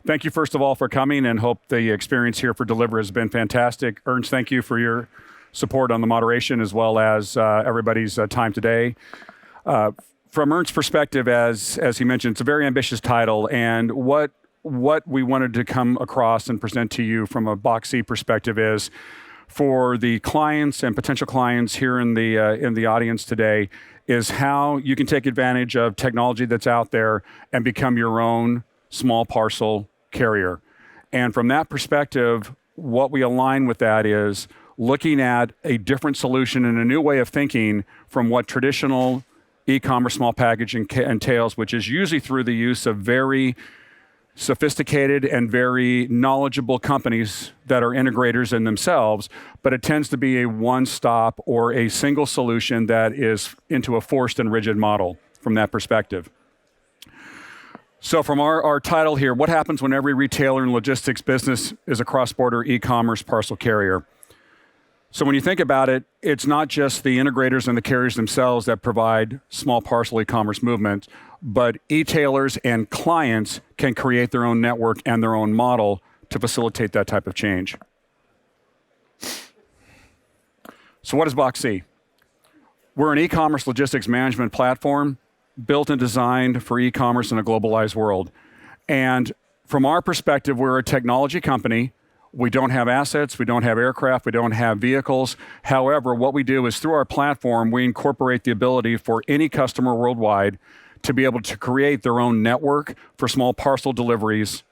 Thank you, first of all, for coming, and hope the experience here for Deliver has been fantastic. Ernst, thank you for your support on the moderation, as well as everybody's time today. From Ernst's perspective, as he mentioned, it's a very ambitious title, and what we wanted to come across and present to you from a BoxC perspective is, for the clients and potential clients here in the audience today, is how you can take advantage of technology that's out there and become your own small parcel carrier. And from that perspective, what we align with that is looking at a different solution and a new way of thinking from what traditional e-commerce small packaging entails, which is usually through the use of very sophisticated and very knowledgeable companies that are integrators in themselves, but it tends to be a one-stop or a single solution that is into a forced and rigid model from that perspective. So from our title here, what happens when every retailer and logistics business is a cross-border e-commerce parcel carrier? So when you think about it, it's not just the integrators and the carriers themselves that provide small parcel e-commerce movement, but e-tailers and clients can create their own network and their own model to facilitate that type of change. So what is BoxC? We're an e-commerce logistics management platform built and designed for e-commerce in a globalized world. And from our perspective, we're a technology company. We don't have assets, we don't have aircraft, we don't have vehicles. However, what we do is through our platform, we incorporate the ability for any customer worldwide to be able to create their own network for small parcel deliveries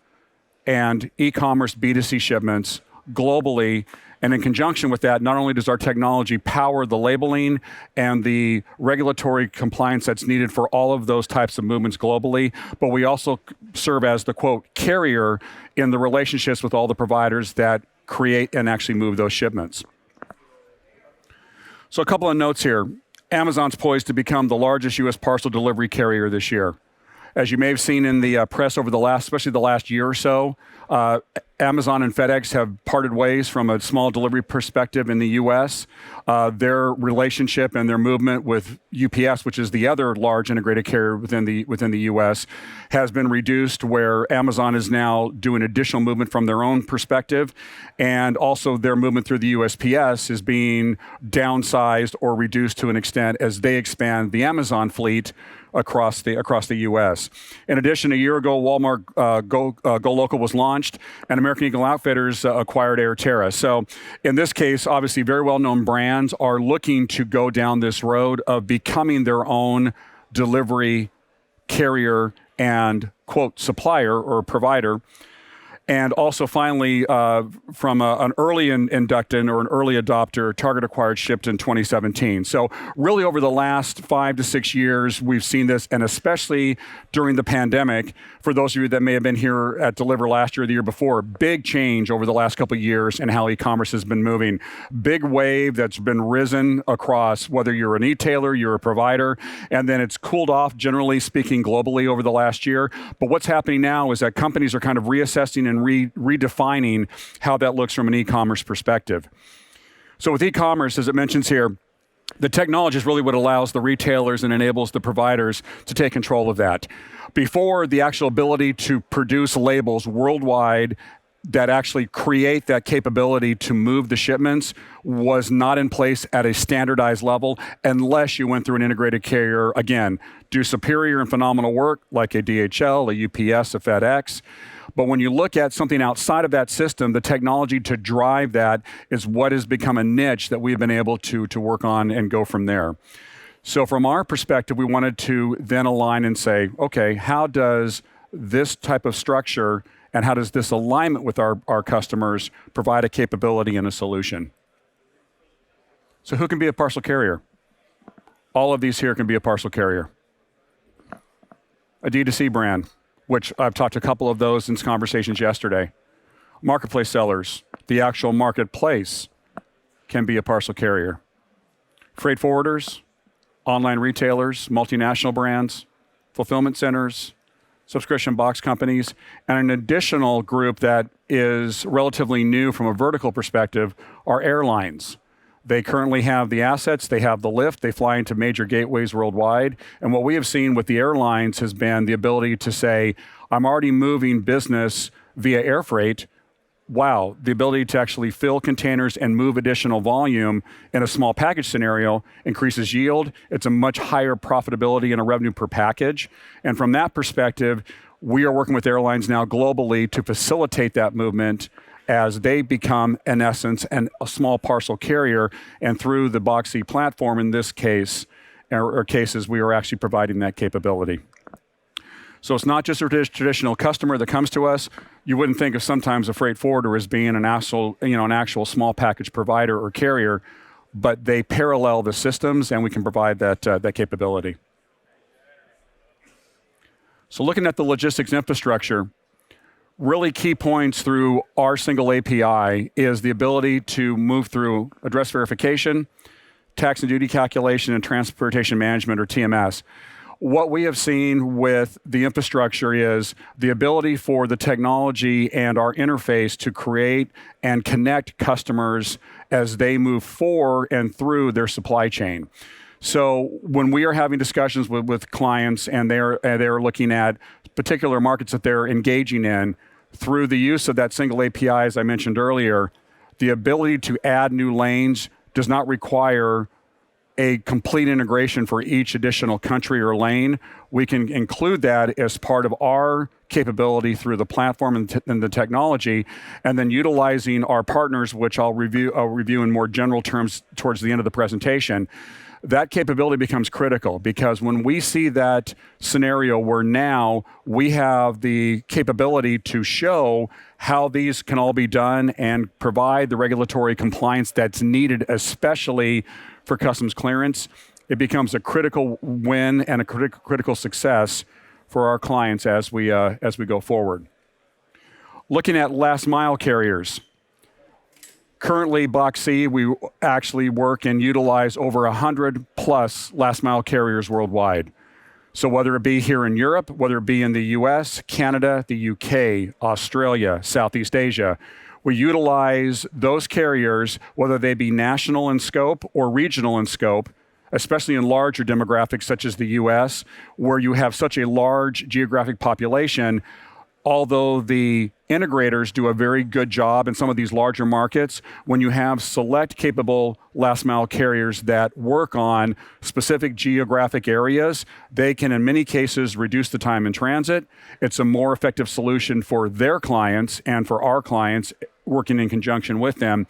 and e-commerce B2C shipments globally. And in conjunction with that, not only does our technology power the labeling and the regulatory compliance that's needed for all of those types of movements globally, but we also serve as the, quote, carrier in the relationships with all the providers that create and actually move those shipments. So a couple of notes here. Amazon's poised to become the largest U.S. parcel delivery carrier this year. As you may have seen in the press over especially the last year or so, Amazon and FedEx have parted ways from a small delivery perspective in the U.S. Their relationship and their movement with UPS, which is the other large integrated carrier within the U.S., has been reduced, where Amazon is now doing additional movement from their own perspective, and also their movement through the USPS is being downsized or reduced to an extent as they expand the Amazon fleet across the U.S. In addition, a year ago, Walmart Go Local was launched, and American Eagle Outfitters acquired Airterra. So in this case, obviously very well-known brands are looking to go down this road of becoming their own delivery carrier and, quote, supplier or provider. And also finally, from an early inductant or an early adopter, Target acquired Shipt in 2017. So really over the last 5 to 6 years, we've seen this, and especially during the pandemic, for those of you that may have been here at Deliver last year or the year before, big change over the last couple of years in how e-commerce has been moving. Big wave that's been risen across, whether you're an e-tailer, you're a provider, and then it's cooled off, generally speaking, globally over the last year. But what's happening now is that companies are kind of reassessing and redefining how that looks from an e-commerce perspective. So with e-commerce, as it mentions here, the technology is really what allows the retailers and enables the providers to take control of that. Before, the actual ability to produce labels worldwide that actually create that capability to move the shipments was not in place at a standardized level unless you went through an integrated carrier, again, do superior and phenomenal work like a DHL, a UPS, a FedEx. But when you look at something outside of that system, the technology to drive that is what has become a niche that we've been able to work on and go from there. So from our perspective, we wanted to then align and say, okay, how does this type of structure and how does this alignment with our customers provide a capability and a solution? So who can be a parcel carrier? All of these here can be a parcel carrier. A D2C brand, which I've talked to a couple of those in conversations yesterday. Marketplace sellers, the actual marketplace can be a parcel carrier. Freight forwarders, online retailers, multinational brands, fulfillment centers, subscription box companies, and an additional group that is relatively new from a vertical perspective are airlines. They currently have the assets, they have the lift, they fly into major gateways worldwide. And what we have seen with the airlines has been the ability to say, I'm already moving business via air freight. Wow, the ability to actually fill containers and move additional volume in a small package scenario increases yield. It's a much higher profitability and a revenue per package. And from that perspective, we are working with airlines now globally to facilitate that movement as they become, in essence, a small parcel carrier. And through the BoxC platform, in this case, or cases, we are actually providing that capability. So it's not just a traditional customer that comes to us. You wouldn't think of sometimes a freight forwarder as being an actual small package provider or carrier, but they parallel the systems, and we can provide that capability. So looking at the logistics infrastructure, really key points through our single API is the ability to move through address verification, tax and duty calculation, and transportation management, or TMS. What we have seen with the infrastructure is the ability for the technology and our interface to create and connect customers as they move for and through their supply chain. So when we are having discussions with clients and they're looking at particular markets that they're engaging in, through the use of that single API, as I mentioned earlier, the ability to add new lanes does not require a complete integration for each additional country or lane. We can include that as part of our capability through the platform and the technology, and then utilizing our partners, which I'll review in more general terms towards the end of the presentation. That capability becomes critical because when we see that scenario where now we have the capability to show how these can all be done and provide the regulatory compliance that's needed, especially for customs clearance, it becomes a critical win and a critical success for our clients as we go forward. Looking at last mile carriers. Currently, BoxC, we actually work and utilize over 100 plus last mile carriers worldwide. So whether it be here in Europe, whether it be in the US, Canada, the UK, Australia, Southeast Asia, we utilize those carriers, whether they be national in scope or regional in scope, especially in larger demographics such as the US, where you have such a large geographic population. Although the integrators do a very good job in some of these larger markets, when you have select capable last mile carriers that work on specific geographic areas, they can in many cases reduce the time in transit. It's a more effective solution for their clients and for our clients working in conjunction with them.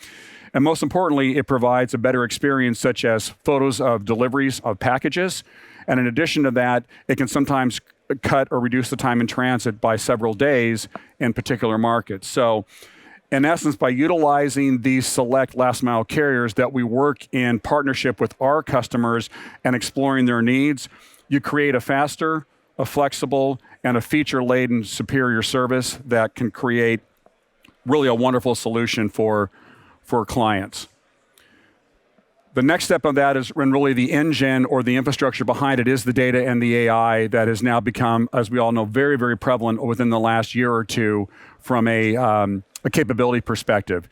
And most importantly, it provides a better experience such as photos of deliveries of packages. And in addition to that, it can sometimes cut or reduce the time in transit by several days in particular markets. So in essence, by utilizing these select last mile carriers that we work in partnership with our customers and exploring their needs, you create a faster, a flexible, and a feature-laden superior service that can create really a wonderful solution for clients. The next step of that is when really the engine or the infrastructure behind it is the data and the AI that has now become, as we all know, very, very prevalent within the last year or two from a capability perspective.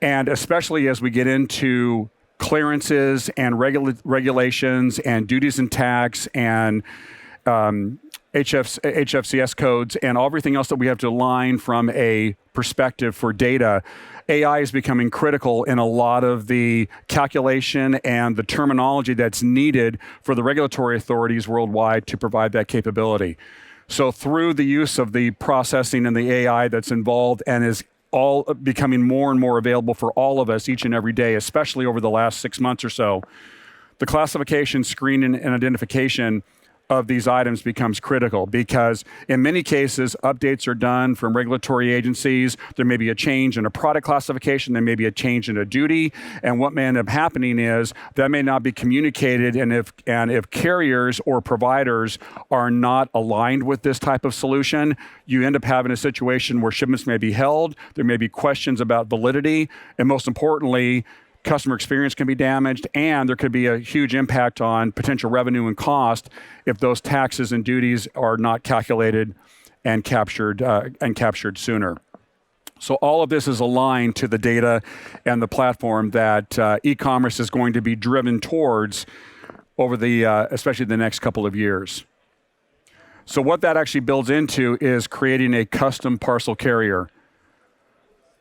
And especially as we get into clearances and regulations and duties and tax and HFCS codes and everything else that we have to align from a perspective for data, AI is becoming critical in a lot of the calculation and the terminology that's needed for the regulatory authorities worldwide to provide that capability. So through the use of the processing and the AI that's involved and is all becoming more and more available for all of us each and every day, especially over the last 6 months or so, the classification, screening, and identification of these items becomes critical because in many cases, updates are done from regulatory agencies. There may be a change in a product classification. There may be a change in a duty. And what may end up happening is that may not be communicated. And if carriers or providers are not aligned with this type of solution, you end up having a situation where shipments may be held. There may be questions about validity. And most importantly, customer experience can be damaged, and there could be a huge impact on potential revenue and cost if those taxes and duties are not calculated and captured sooner. So all of this is aligned to the data and the platform that e-commerce is going to be driven towards over the, especially the next couple of years. So what that actually builds into is creating a custom parcel carrier.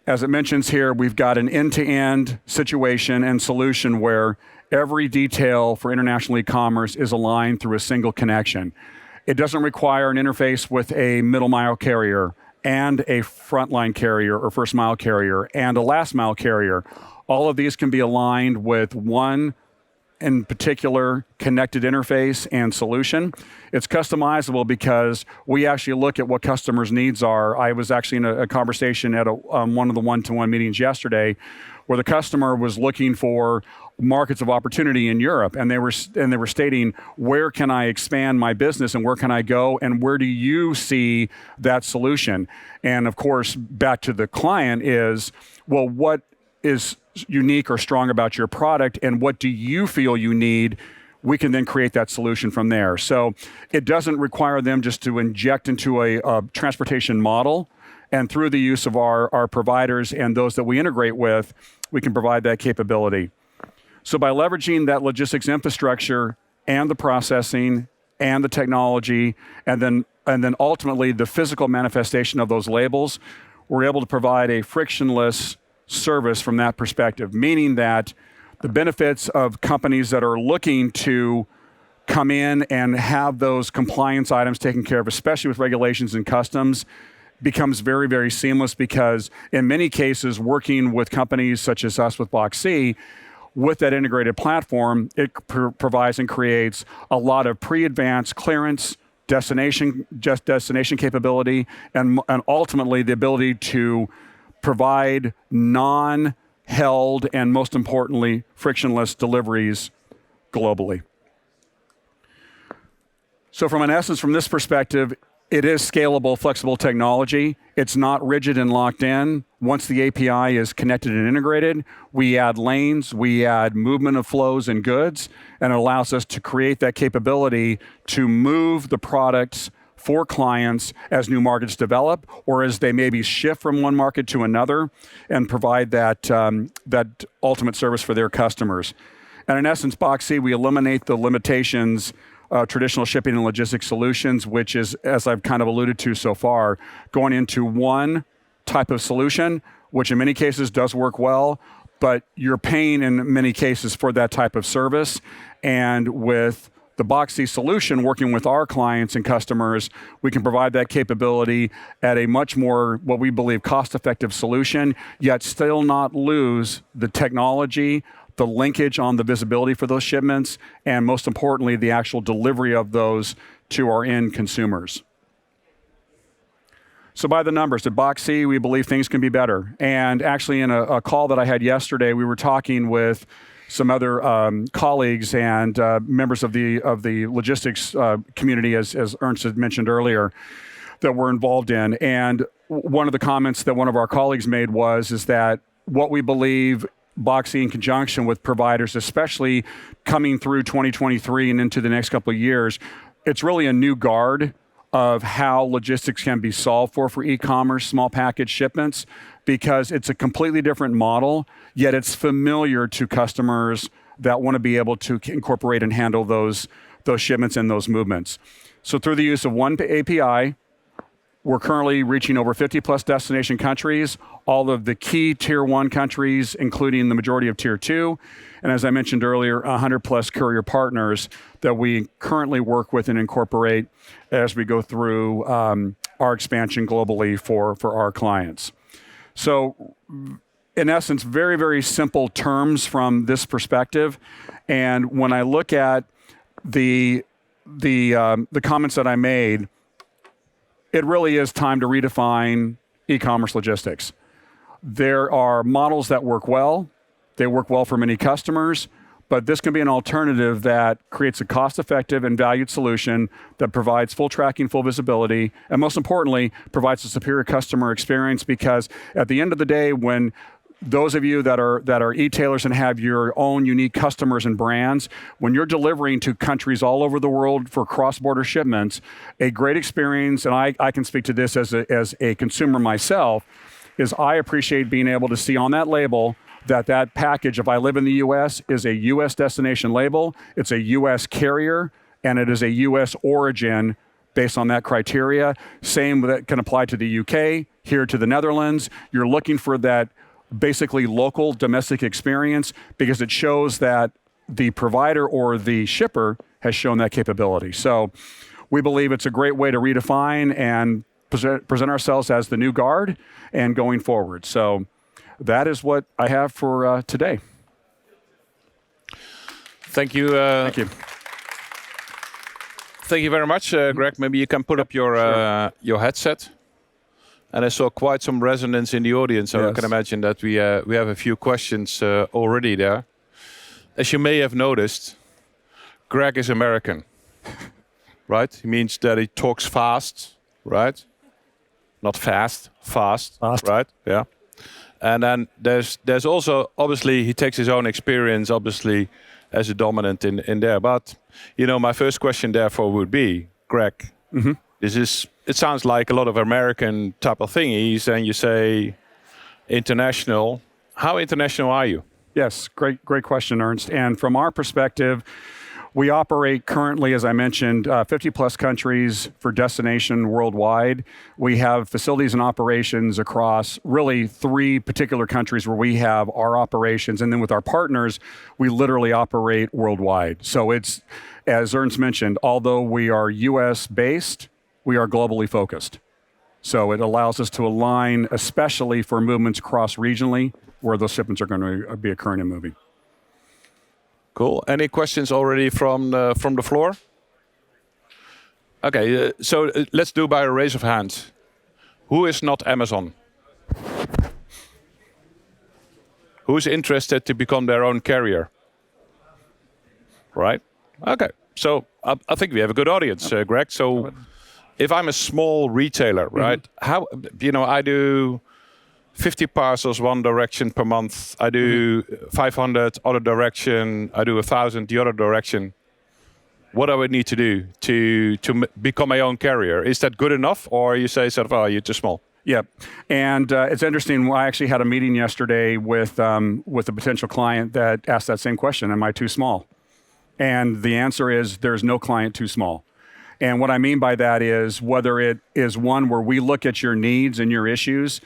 As it mentions here, we've got an end-to-end situation and solution where every detail for international e-commerce is aligned through a single connection. It doesn't require an interface with a middle mile carrier and a frontline carrier or first mile carrier and a last mile carrier. All of these can be aligned with one in particular connected interface and solution. It's customizable because we actually look at what customers' needs are. I was actually in a conversation at one of the one-to-one meetings yesterday where the customer was looking for markets of opportunity in Europe, and they were stating, where can I expand my business and where can I go and where do you see that solution? And of course, back to the client is, well, what is unique or strong about your product and what do you feel you need? We can then create that solution from there. So it doesn't require them just to inject into a transportation model, and through the use of our providers and those that we integrate with, we can provide that capability. So by leveraging that logistics infrastructure and the processing and the technology, and then ultimately the physical manifestation of those labels, we're able to provide a frictionless service from that perspective, meaning that the benefits of companies that are looking to come in and have those compliance items taken care of, especially with regulations and customs, becomes very, very seamless because in many cases, working with companies such as us with BoxC, with that integrated platform, it provides and creates a lot of pre-advanced clearance, destination capability, and ultimately the ability to provide non-held and most importantly, frictionless deliveries globally. So from this perspective, it is scalable, flexible technology. It's not rigid and locked in. Once the API is connected and integrated, we add lanes, we add movement of flows and goods, and it allows us to create that capability to move the products for clients as new markets develop or as they maybe shift from one market to another and provide that ultimate service for their customers. And in essence, BoxC, we eliminate the limitations traditional shipping and logistics solutions, which is, as I've kind of alluded to so far, going into one type of solution, which in many cases does work well, but you're paying in many cases for that type of service. And with the BoxC solution, working with our clients and customers, we can provide that capability at a much more, what we believe, cost-effective solution, yet still not lose the technology, the linkage on the visibility for those shipments, and most importantly, the actual delivery of those to our end consumers. So by the numbers, at BoxC, we believe things can be better. And actually in a call that I had yesterday, we were talking with some other colleagues and members of the logistics community, as Ernst had mentioned earlier, that we're involved in. And one of the comments that one of our colleagues made is that what we believe BoxC in conjunction with providers, especially coming through 2023 and into the next couple of years, it's really a new guard of how logistics can be solved for e-commerce, small package shipments, because it's a completely different model, yet it's familiar to customers that want to be able to incorporate and handle those shipments and those movements. So through the use of one API, we're currently reaching over 50 plus destination countries, all of the key tier 1 countries, including the majority of tier 2. And as I mentioned earlier, 100 plus courier partners that we currently work with and incorporate as we go through our expansion globally for our clients. So in essence, very, very simple terms from this perspective. And when I look at the comments that I made, it really is time to redefine e-commerce logistics. There are models that work well. They work well for many customers, but this can be an alternative that creates a cost-effective and valued solution that provides full tracking, full visibility, and most importantly, provides a superior customer experience, because at the end of the day, when those of you that are e-tailers and have your own unique customers and brands, when you're delivering to countries all over the world for cross-border shipments, a great experience, and I can speak to this as a consumer myself, is I appreciate being able to see on that label that package, if I live in the U.S., is a U.S. destination label, it's a U.S. carrier, and it is a U.S. origin based on that criteria. Same that can apply to the UK, here to the Netherlands. You're looking for that basically local domestic experience because it shows that the provider or the shipper has shown that capability. So we believe it's a great way to redefine and present ourselves as the new guard and going forward. So that is what I have for today. Thank you. Thank you. Thank you very much, Greg. Maybe you can put up your headset. And I saw quite some resonance in the audience, so Yes. I can imagine that we have a few questions already there. As you may have noticed, Greg is American, right? He means that he talks fast, right? Not fast, fast, right? Yeah. And then there's also, obviously, he takes his own experience, obviously, as a dominant in there. But, my first question therefore would be, Greg, it sounds like a lot of American type of thingies, and you say international. How international are you? Yes, great question, Ernst. And from our perspective, we operate currently, as I mentioned, 50 plus countries for destination worldwide. We have facilities and operations across really 3 particular countries where we have our operations. And then with our partners, we literally operate worldwide. So it's, as Ernst mentioned, although we are US based, we are globally focused. So it allows us to align, especially for movements cross-regionally, where those shipments are going to be occurring and moving. Cool. Any questions already from the floor? Okay, so let's do by a raise of hands. Who is not Amazon? Who is interested to become their own carrier? Right? Okay. So I think we have a good audience, Greg. So if I'm a small retailer, right? How, I do 50 parcels one direction per month. I do 500 other direction. I do 1,000 the other direction. What do I need to do to become my own carrier? Is that good enough, or you say sort of, oh, you're too small? Yeah, and it's interesting. I actually had a meeting yesterday with a potential client that asked that same question: am I too small? And the answer is there's no client too small. And what I mean by that is whether it is one where we look at your needs and your issues.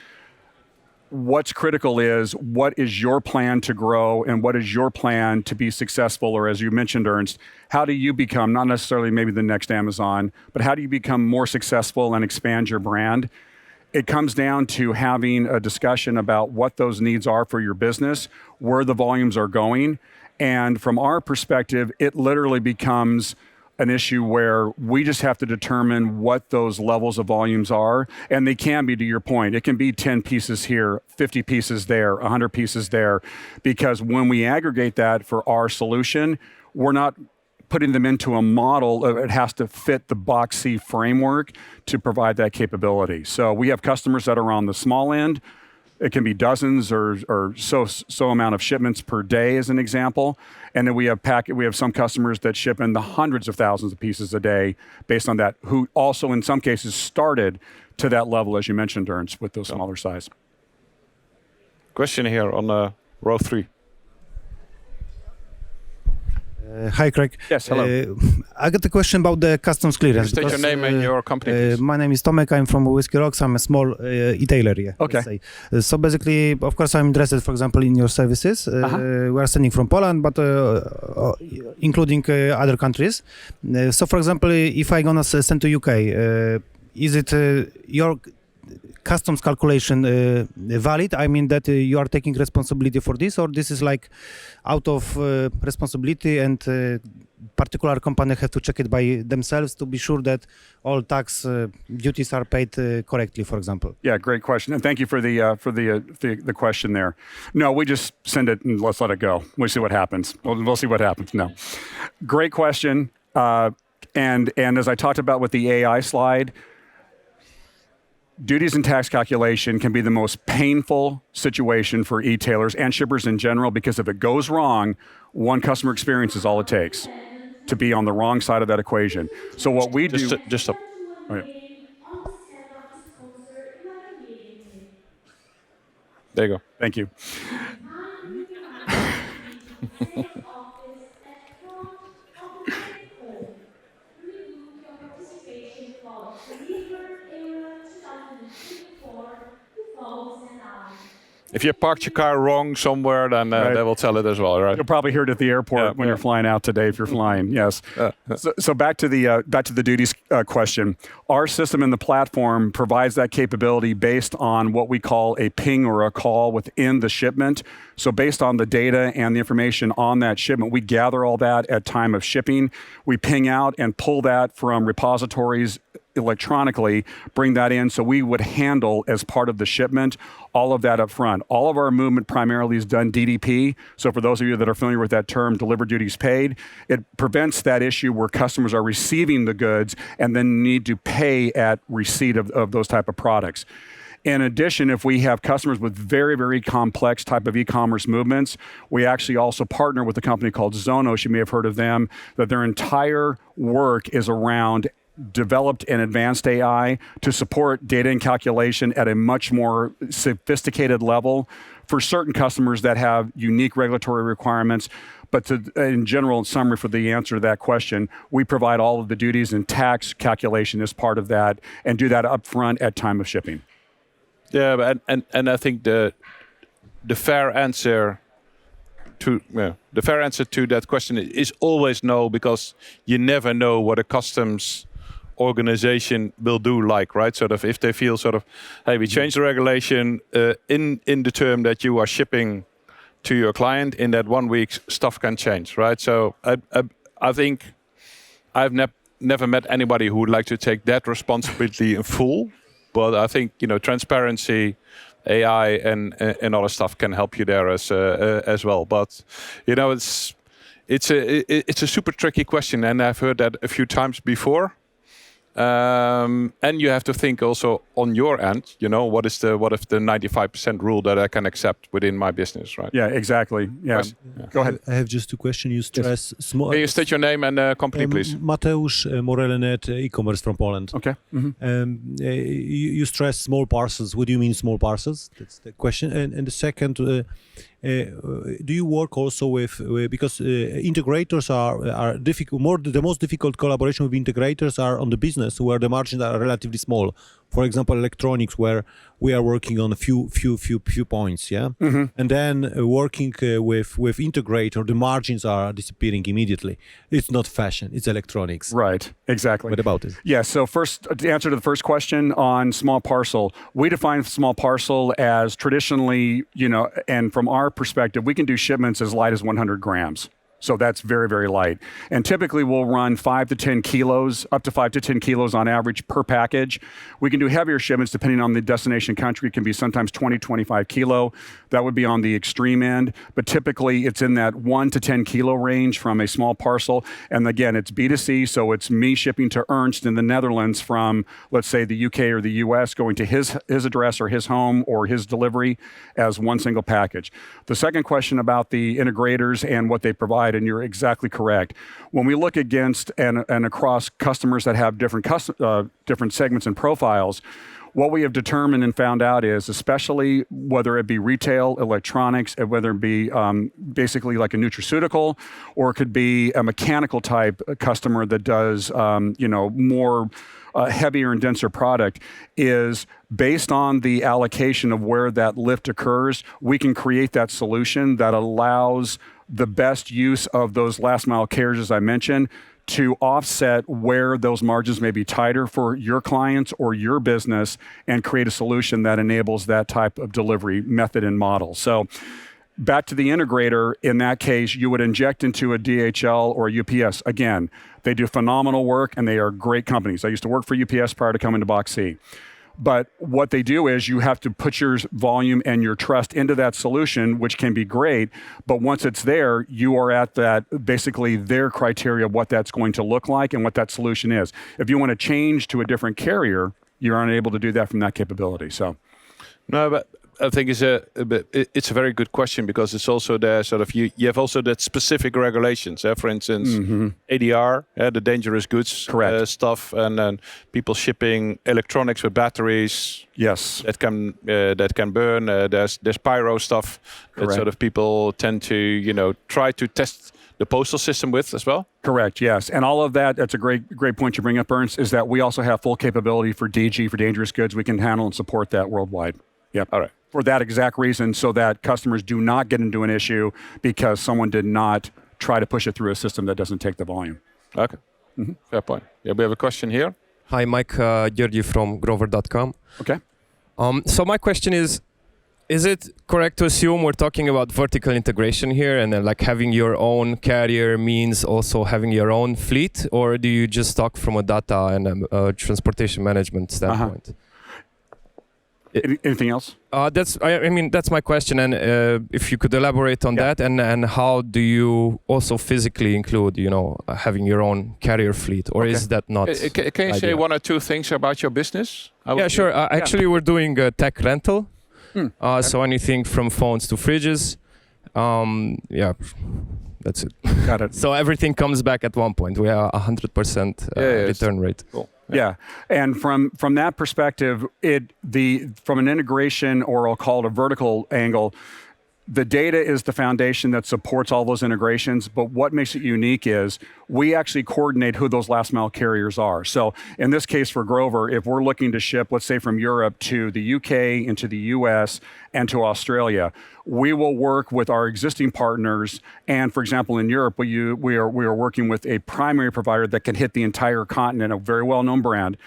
What's critical is what is your plan to grow and what is your plan to be successful, or as you mentioned, Ernst, how do you become, not necessarily maybe the next Amazon, but how do you become more successful and expand your brand? It comes down to having a discussion about what those needs are for your business, where the volumes are going. And from our perspective, it literally becomes an issue where we just have to determine what those levels of volumes are. And they can be, to your point, it can be 10 pieces here, 50 pieces there, 100 pieces there. Because when we aggregate that for our solution, we're not putting them into a model. It has to fit the BoxC framework to provide that capability. So we have customers that are on the small end. It can be dozens or so amount of shipments per day, as an example. And then we have some customers that ship in the hundreds of thousands of pieces a day based on that, who also in some cases started to that level, as you mentioned, Ernst, with those smaller size. Question here on row 3. Hi, Craig. Yes, hello. I got a question about the customs clearance. State your name and your company, please. My name is Tomek. I'm from Whiskey Rocks. I'm a small e-tailer. Yeah, Okay. So basically, of course, I'm interested, for example, in your services. We are sending from Poland, but including other countries. So, for example, if I gonna send to UK, is it your customs calculation valid? I mean that you are taking responsibility for this, or this is like out of responsibility and particular company have to check it by themselves to be sure that all tax duties are paid correctly, for example? Yeah, great question, and thank you for the question there. No, we just send it and let's let it go. We see what happens. We'll see what happens. No, great question. And as I talked about with the AI slide, duties and tax calculation can be the most painful situation for e-tailers and shippers in general, because if it goes wrong, one customer experience is all it takes to be on the wrong side of that equation. So what we do... Just stop. Oh, yeah. There you go. Thank you. If you parked your car wrong somewhere, then Right. they will tell it as well, right? You'll probably hear it at the airport Yeah, when you're flying out today if you're flying. Yes. Yeah. So back to the duties question. Our system in the platform provides that capability based on what we call a ping or a call within the shipment. So based on the data and the information on that shipment, we gather all that at time of shipping. We ping out and pull that from repositories electronically, bring that in, so we would handle as part of the shipment all of that up front. All of our movement primarily is done DDP. So for those of you that are familiar with that term, delivered duties paid, it prevents that issue where customers are receiving the goods and then need to pay at receipt of those type of products. In addition, if we have customers with very, very complex type of e-commerce movements, we actually also partner with a company called Zonos. You may have heard of them, that their entire work is around developed and advanced AI to support data and calculation at a much more sophisticated level for certain customers that have unique regulatory requirements. But in general, in summary, for the answer to that question, we provide all of the duties and tax calculation as part of that and do that up front at time of shipping. Yeah, and I think the fair answer to that question is always no, because you never know what a customs organization will do, like, right? Sort of if they feel sort of, hey, we change the regulation in the term that you are shipping to your client, in that 1 week stuff can change, right? So I think I've never met anybody who would like to take that responsibility in full, but I think, you know, transparency, AI and other stuff can help you there as well. But you know, it's a super tricky question, and I've heard that a few times before. And you have to think also on your end, you know, what if the 95% rule that I can accept within my business, right? Yeah, exactly. Yeah. Go ahead. I have just two questions. You stress small. Can you state your name and company, please? Mateusz Morelenet, e-commerce from Poland. Okay. Mm-hmm. You stress small parcels. What do you mean small parcels? That's the question. And the second, do you work also with because integrators are difficult. The most difficult collaboration with integrators are on the business where the margins are relatively small. For example, electronics, where we are working on a few points, yeah. Mm-hmm. And then working with integrator, the margins are disappearing immediately. It's not fashion; it's electronics. Right. Exactly. What about it? Yeah, so first, to answer to the first question on small parcel, we define small parcel as traditionally, you know, and from our perspective, we can do shipments as light as 100 grams. So that's very, very light. And typically we'll run 5 to 10 kilos, up to 5 to 10 kilos on average per package. We can do heavier shipments depending on the destination country. It can be sometimes 20, 25 kilo. That would be on the extreme end. But typically it's in that 1 to 10 kilo range from a small parcel. And again, it's B2C, so it's me shipping to Ernst in the Netherlands from, let's say, the UK or the US, going to his address or his home or his delivery as one single package. The second question about the integrators and what they provide, and you're exactly correct. When we look against and across customers that have different segments and profiles, what we have determined and found out is, especially whether it be retail, electronics, and whether it be basically like a nutraceutical, or it could be a mechanical type customer that does, you know, more heavier and denser product, is based on the allocation of where that lift occurs, we can create that solution that allows the best use of those last mile carriers, as I mentioned, to offset where those margins may be tighter for your clients or your business, and create a solution that enables that type of delivery method and model. So back to the integrator, in that case, you would inject into a DHL or UPS. Again, they do phenomenal work and they are great companies. I used to work for UPS prior to coming to BoxC. But what they do is you have to put your volume and your trust into that solution, which can be great. But once it's there, you are at that, basically their criteria of what that's going to look like and what that solution is. If you want to change to a different carrier, you're unable to do that from that capability. So, No, I think it's a very good question because it's also the sort of you have also that specific regulations. For instance, ADR, the dangerous goods Correct. stuff, and then people shipping electronics with batteries. Yes. That can burn. There's pyro stuff that Correct. sort of people tend to try to test the postal system with as well. Correct, yes. And all of that, that's a great point you bring up, Ernst, is that we also have full capability for DG, for dangerous goods. We can handle and support that worldwide. Yep. All right. For that exact reason, so that customers do not get into an issue because someone did not try to push it through a system that doesn't take the volume. Okay. Fair point. Yeah, we have a question here. Hi, Mike Georgi from Grover.com. Okay. So my question is it correct to assume we're talking about vertical integration here and then like having your own carrier means also having your own fleet, or do you just talk from a data and transportation management standpoint? Anything else? That's my question, and if you could elaborate on that, and how do you also physically include, having your own carrier fleet, or is that not? Can you say one or two things about your business? Yeah, sure. Actually, we're doing tech rental, so anything from phones to fridges. Yeah, that's it. Got it. So everything comes back at one point. We are 100% return rate. Cool. Yeah, and from that perspective, from an integration, or I'll call it a vertical angle, the data is the foundation that supports all those integrations. But what makes it unique is we actually coordinate who those last mile carriers are. So in this case for Grover, if we're looking to ship, let's say from Europe to the UK, into the US, and to Australia, we will work with our existing partners. And for example, in Europe, we are working with a primary provider that can hit the entire continent, a very well-known brand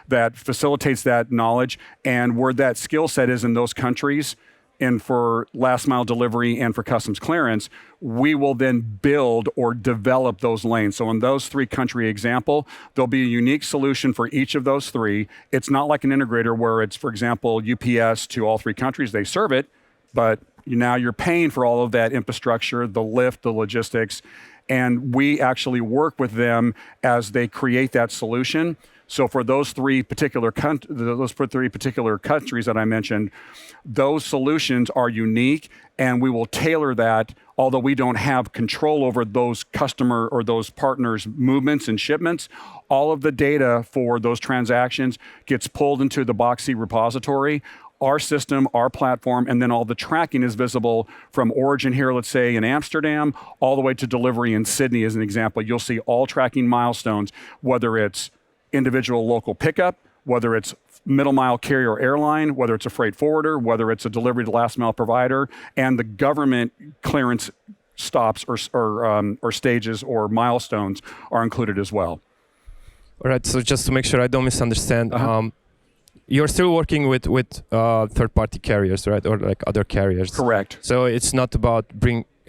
that facilitates that knowledge. And where that skill set is in those countries, and for last mile delivery and for customs clearance, we will then build or develop those lanes. So in those three country example, there'll be a unique solution for each of those three. It's not like an integrator where it's, for example, UPS to all three countries, they serve it, but now you're paying for all of that infrastructure, the lift, the logistics, and we actually work with them as they create that solution. So for those three particular countries that I mentioned, those solutions are unique, and we will tailor that. Although we don't have control over those customer or those partners' movements and shipments, all of the data for those transactions gets pulled into the BoxC repository, our system, our platform, and then all the tracking is visible from origin here, let's say in Amsterdam, all the way to delivery in Sydney as an example. You'll see all tracking milestones, whether it's individual local pickup, whether it's middle mile carrier or airline, whether it's a freight forwarder, whether it's a delivery to last mile provider, and the government clearance stops or stages or milestones are included as well. All right, so just to make sure I don't misunderstand, you're still working with third-party carriers, right, or like other carriers? Correct. So it's not about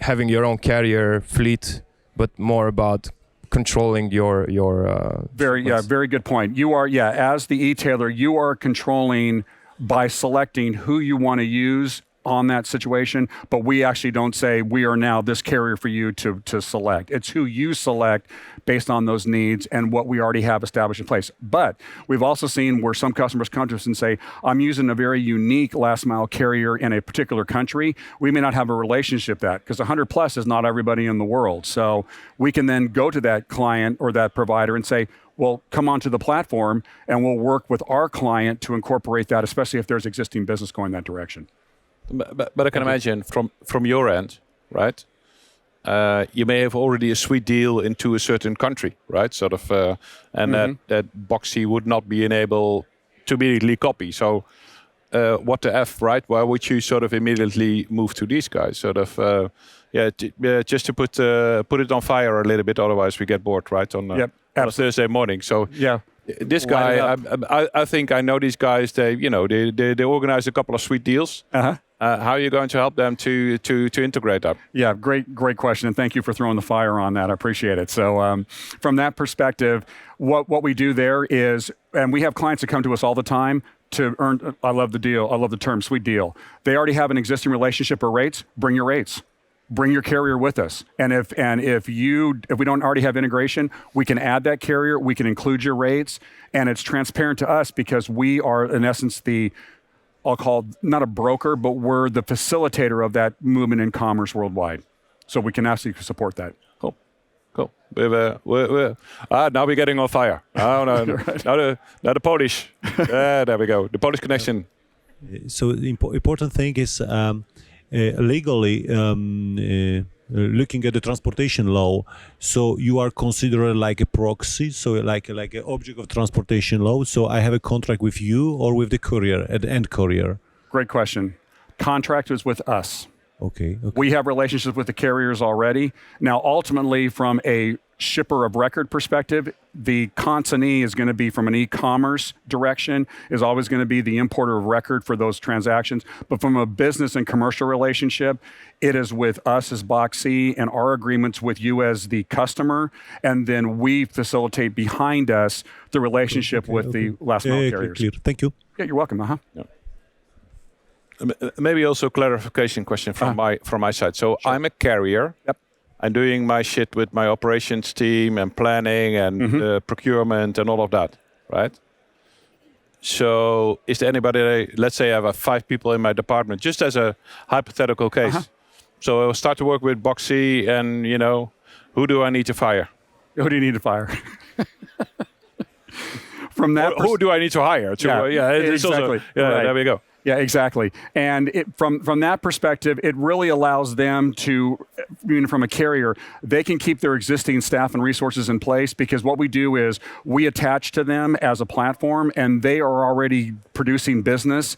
having your own carrier fleet, but more about controlling your very good point. You are as the e-tailer, you are controlling by selecting who you want to use on that situation, but we actually don't say we are now this carrier for you to select. It's who you select based on those needs and what we already have established in place. But we've also seen where some customers come to us and say, I'm using a very unique last mile carrier in a particular country. We may not have a relationship that, because 100 plus is not everybody in the world. So we can then go to that client or that provider and say, well, come onto the platform and we'll work with our client to incorporate that, especially if there's existing business going that direction. But I can imagine from your end, right? You may have already a sweet deal into a certain country, right? Sort of, and that BoxC would not be enabled to immediately copy. So, what the F, right? Why would you sort of immediately move to these guys? Sort of, just to put it on fire a little bit. Otherwise, we get bored, right? On a Thursday morning. So yeah. This guy, I think I know these guys. They organize a couple of sweet deals. How are you going to help them to integrate that? Yeah, great question, and thank you for throwing the fire on that. I appreciate it. So from that perspective, what we do there is, and we have clients that come to us all the time to earn. I love the deal. I love the term sweet deal. They already have an existing relationship or rates. Bring your rates. Bring your carrier with us. And if we don't already have integration, we can add that carrier, we can include your rates, and it's transparent to us because we are in essence I'll call not a broker, but we're the facilitator of that movement in commerce worldwide. So we can absolutely support that. Cool. Now we're getting on fire. Oh, no. Right. Now the Polish. There we go. The Polish connection. So the important thing is legally looking at the transportation law. So you are considered like a proxy, so like an object of transportation law. So I have a contract with you or with the courier, at the end courier. Great question. Contract is with us. Okay. We have relationships with the carriers already. Now, ultimately, from a shipper of record perspective, the consignee is going to be from an e-commerce direction, is always going to be the importer of record for those transactions. But from a business and commercial relationship, it is with us as BoxC and our agreements with you as the customer. And then we facilitate behind us the relationship with the last mile carriers. Clear. Thank you. Yeah, you're welcome. Maybe also a clarification question from my side. So I'm a carrier. Yep. I'm doing my shit with my operations team and planning and procurement and all of that, right? So is there anybody, let's say I have 5 people in my department, just as a hypothetical case. So I'll start to work with BoxC and, who do I need to fire? Who do you need to fire? From that Who do I need to hire? It's exactly. Also, there we go. Yeah, exactly. And from that perspective, it really allows them to, from a carrier, they can keep their existing staff and resources in place, because what we do is we attach to them as a platform and they are already producing business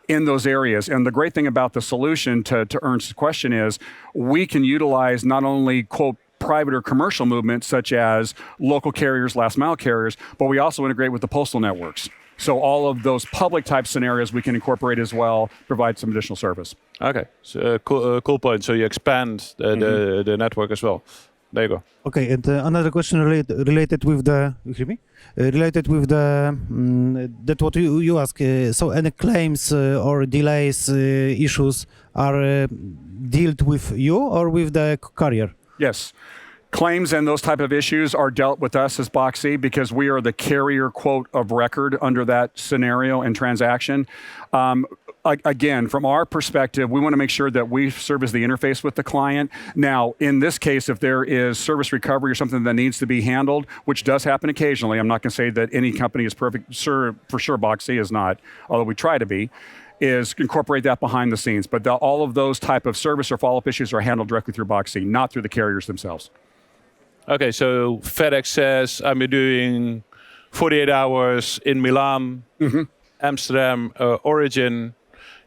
in those areas. And the great thing about the solution to Ernst's question is we can utilize not only, quote, private or commercial movements such as local carriers, last mile carriers, but we also integrate with the postal networks. So all of those public type scenarios we can incorporate as well, provide some additional service. Okay, so cool point. So you expand the network as well. There you go. Okay, and another question related with the, you hear me? Related with the, that what you ask, so any claims or delays, issues are dealt with you or with the carrier? Yes. Claims and those type of issues are dealt with us as BoxC because we are the carrier quote of record under that scenario and transaction. Again, from our perspective, we want to make sure that we serve as the interface with the client. Now, in this case, if there is service recovery or something that needs to be handled, which does happen occasionally, I'm not going to say that any company is perfect. For sure, BoxC is not, although we try to be, is incorporate that behind the scenes. But all of those type of service or follow-up issues are handled directly through BoxC, not through the carriers themselves. Okay, so FedEx says I'm doing 48 hours in Milan, Amsterdam, origin.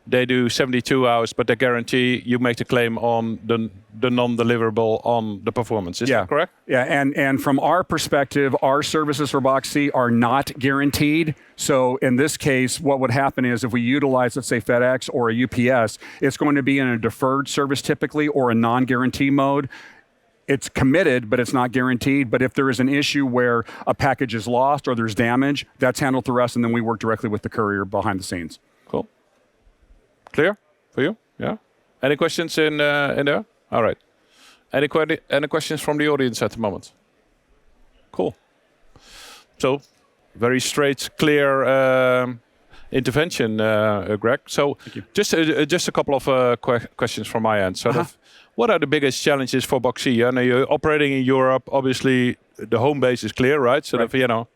They do 72 hours, but they guarantee you make the claim on the non-deliverable on the performance. Is that correct? Yeah, and from our perspective, our services for BoxC are not guaranteed. So in this case, what would happen is if we utilize, let's say, FedEx or a UPS, it's going to be in a deferred service typically or a non-guarantee mode. It's committed, but it's not guaranteed. But if there is an issue where a package is lost or there's damage, that's handled through us, and then we work directly with the courier behind the scenes. Cool. Clear for you? Yeah. Any questions in there? All right. Any questions from the audience at the moment? Cool. So, very straight, clear intervention, Greg. So, just a couple of questions from my end. So, what are the biggest challenges for BoxC? I know you're operating in Europe. Obviously, the home base is clear, right? So,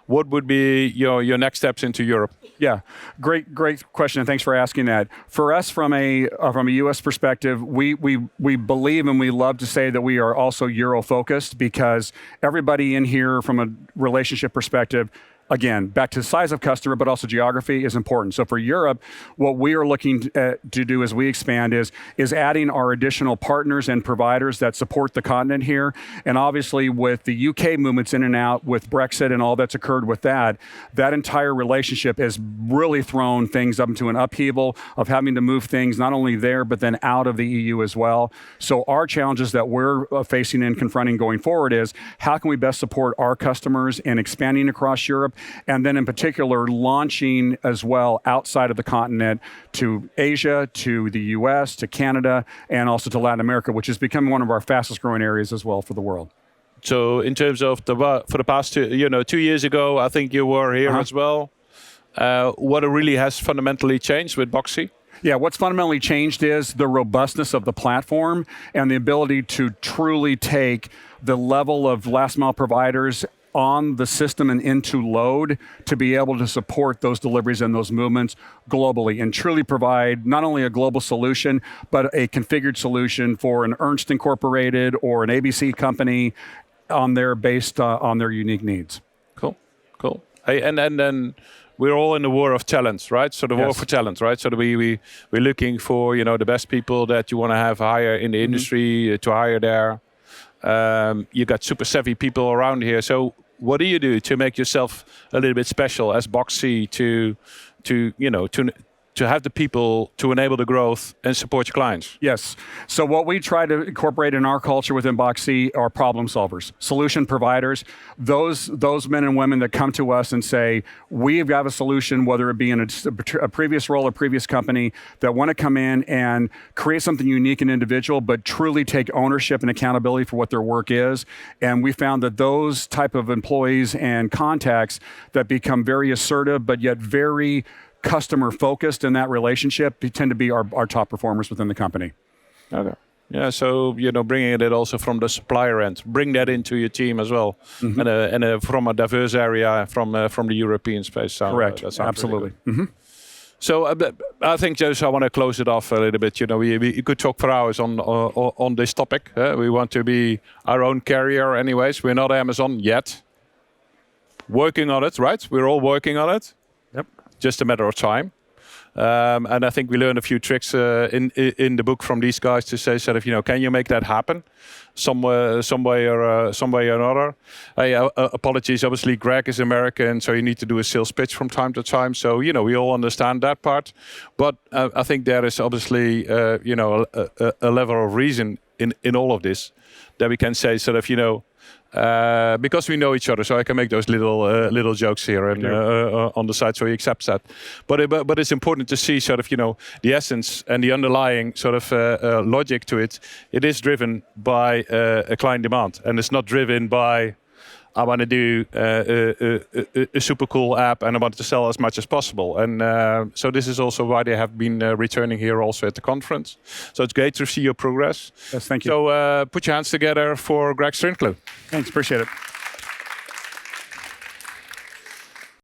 what would be your next steps into Europe? Yeah, great question, and thanks for asking that. For us, from a U.S. perspective, we believe and we love to say that we are also Euro focused, because everybody in here, from a relationship perspective, again, back to the size of customer, but also geography is important. So for Europe, what we are looking to do as we expand is adding our additional partners and providers that support the continent here. And obviously with the UK movements in and out, with Brexit and all that's occurred with that entire relationship has really thrown things up into an upheaval of having to move things not only there, but then out of the EU as well. So our challenges that we're facing and confronting going forward is how can we best support our customers in expanding across Europe, and then in particular launching as well outside of the continent to Asia, to the US, to Canada, and also to Latin America, which is becoming one of our fastest growing areas as well for the world. So in terms of for the past 2 years ago, I think you were here as well. what really has fundamentally changed with BoxC? Yeah, what's fundamentally changed is the robustness of the platform and the ability to truly take the level of last mile providers on the system and into load to be able to support those deliveries and those movements globally and truly provide not only a global solution, but a configured solution for an Ernst Incorporated or an ABC company based on their unique needs. Cool. Hey, and then we're all in the war of talent, right? So the war for talent, right? So we're looking for the best people that you want to have hire in the industry to hire there. You got super savvy people around here. So what do you do to make yourself a little bit special as BoxC to have the people to enable the growth and support your clients? Yes. So what we try to incorporate in our culture within BoxC are problem solvers, solution providers, those men and women that come to us and say, we've got a solution, whether it be in a previous role or previous company, that want to come in and create something unique and individual, but truly take ownership and accountability for what their work is. And we found that those type of employees and contacts that become very assertive, but yet very customer focused in that relationship tend to be our top performers within the company. Okay. Yeah, so bringing it also from the supplier end, bring that into your team as well, and from a diverse area from the European space. So, correct. That Absolutely. Really so I think, Jose, I want to close it off a little bit. We could talk for hours on this topic. We want to be our own carrier, anyways. We're not Amazon yet. Working on it, right? We're all working on it. Yep. Just a matter of time. And I think we learned a few tricks in the book from these guys to say, can you make that happen some way or another? Apologies, obviously Greg is American, so you need to do a sales pitch from time to time. So we all understand that part, but I think there is obviously a level of reason in all of this that we can say because we know each other, so I can make those little jokes here and on the side, so he accepts that. But it's important to see the essence and the underlying logic to it. It is driven by a client demand, and it's not driven by I want to do a super cool app and I want to sell as much as possible. And so this is also why they have been returning here also at the conference. So it's great to see your progress. Yes, thank you. So put your hands together for Greg Strickland. Thanks, appreciate it.